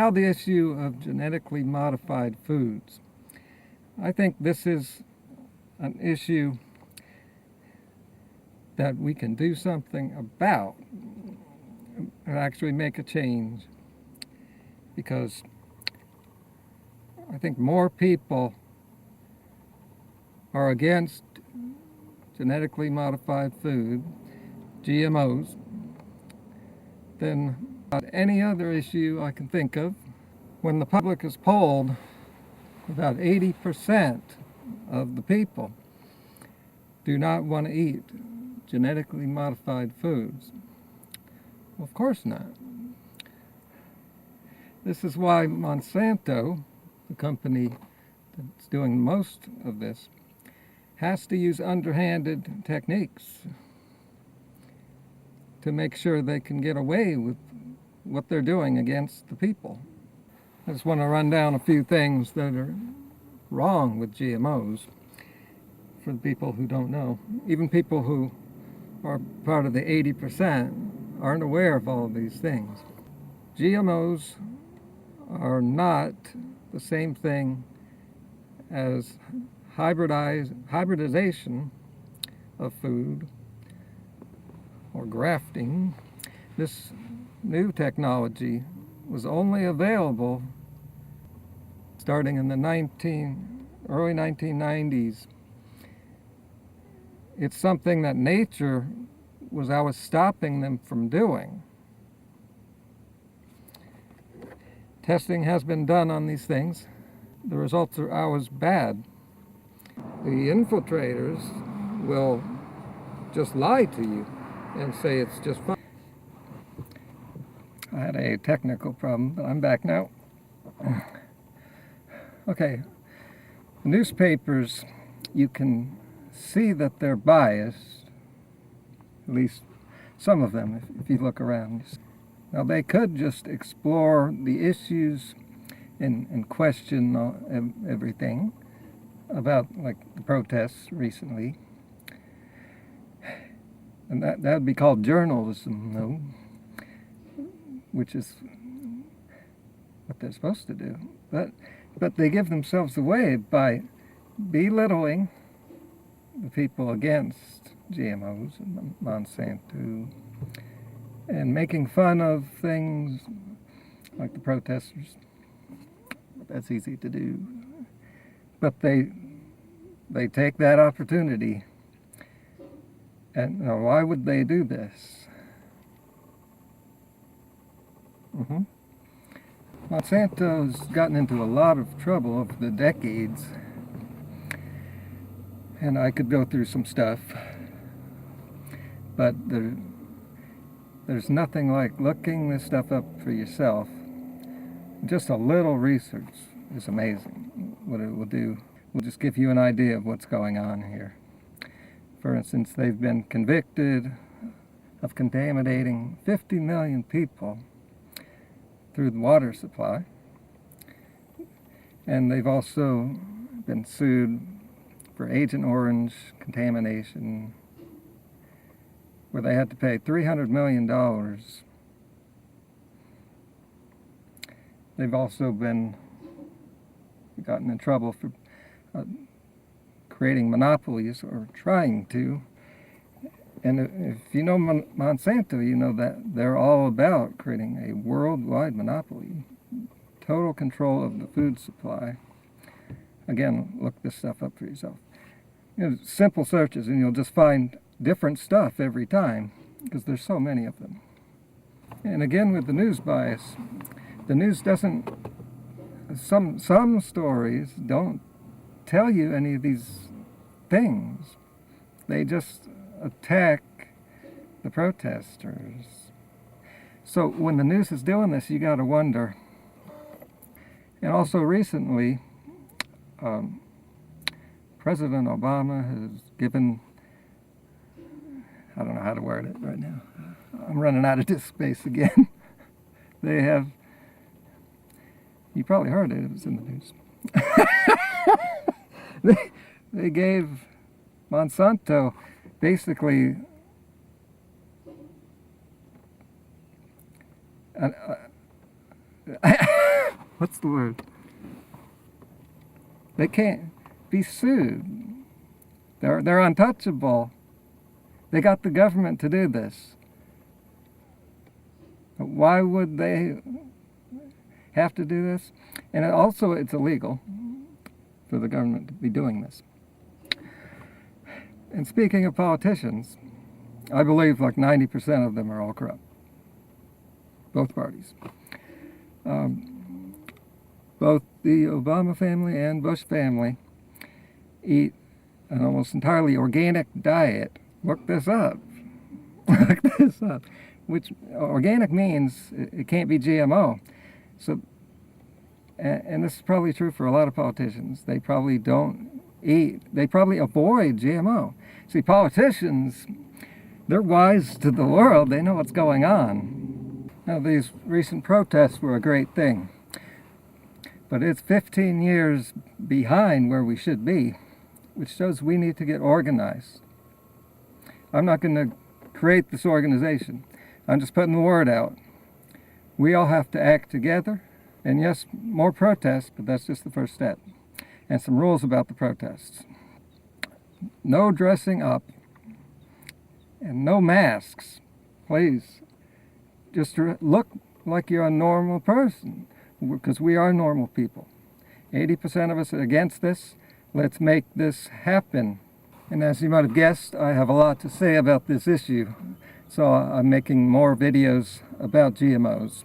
Now the issue of genetically modified foods. I think this is an issue that we can do something about and actually make a change, because I think more people are against genetically modified food, GMOs, than any other issue I can think of. When the public is polled, about 80% of the people do not want to eat genetically modified foods. Well, of course not. This is why Monsanto, the company that's doing most of this, has to use underhanded techniques to make sure they can get away with what they're doing against the people. I just want to run down a few things that are wrong with GMOs for the people who don't know. Even people who are part of the 80% aren't aware of all of these things. GMOs are not the same thing as hybridization of food or grafting. This new technology was only available starting in the early 1990s. It's something that nature was always stopping them from doing. Testing has been done on these things. The results are always bad. The infiltrators will just lie to you and say it's just fine. I had a technical problem, but I'm back now. Okay, newspapers, you can see that they're biased, at least some of them, if you look around. Now, they could just explore the issues and question everything about, like, the protests recently. And that would be called journalism, though, which is what they're supposed to do. But they give themselves away by belittling the people against GMOs and Monsanto and making fun of things like the protesters. That's easy to do. But they take that opportunity. And now, why would they do this? Monsanto's gotten into a lot of trouble over the decades, and I could go through some stuff, but there's nothing like looking this stuff up for yourself. Just a little research is amazing what it will do. We'll just give you an idea of what's going on here. For instance, they've been convicted of contaminating 50 million people through the water supply. And they've also been sued for Agent Orange contamination, where they had to pay $300 million. They've also gotten in trouble for creating monopolies, or trying to. And if you know Monsanto, you know that they're all about creating a worldwide monopoly, total control of the food supply. Again, look this stuff up for yourself. Simple searches and you'll just find different stuff every time, because there's so many of them. And again, with the news bias, the news doesn't, some stories don't tell you any of these things. They just attack the protesters. So when the news is doing this, you got to wonder. And also recently, President Obama has given, I don't know how to word it right now. I'm running out of disk space again. They have, you probably heard it, it was in the news. They gave Monsanto basically what's the word? They can't be sued. They're untouchable. They got the government to do this. Why would they have to do this? And also, it's illegal for the government to be doing this. And speaking of politicians, I believe like 90% of them are all corrupt. Both parties. Both the Obama family and Bush family eat an almost entirely organic diet. Look this up. Look this up. Which organic means it can't be GMO. So, and this is probably true for a lot of politicians. They probably don't eat. They probably avoid GMO. See, politicians, they're wise to the world. They know what's going on. Now, these recent protests were a great thing. But it's 15 years behind where we should be, which shows we need to get organized. I'm not going to create this organization. I'm just putting the word out. We all have to act together. And yes, more protests, but that's just the first step. And some rules about the protests. No dressing up. And no masks. Please. Just look like you're a normal person. Because we are normal people. 80% of us are against this. Let's make this happen. And as you might have guessed, I have a lot to say about this issue. So I'm making more videos about GMOs.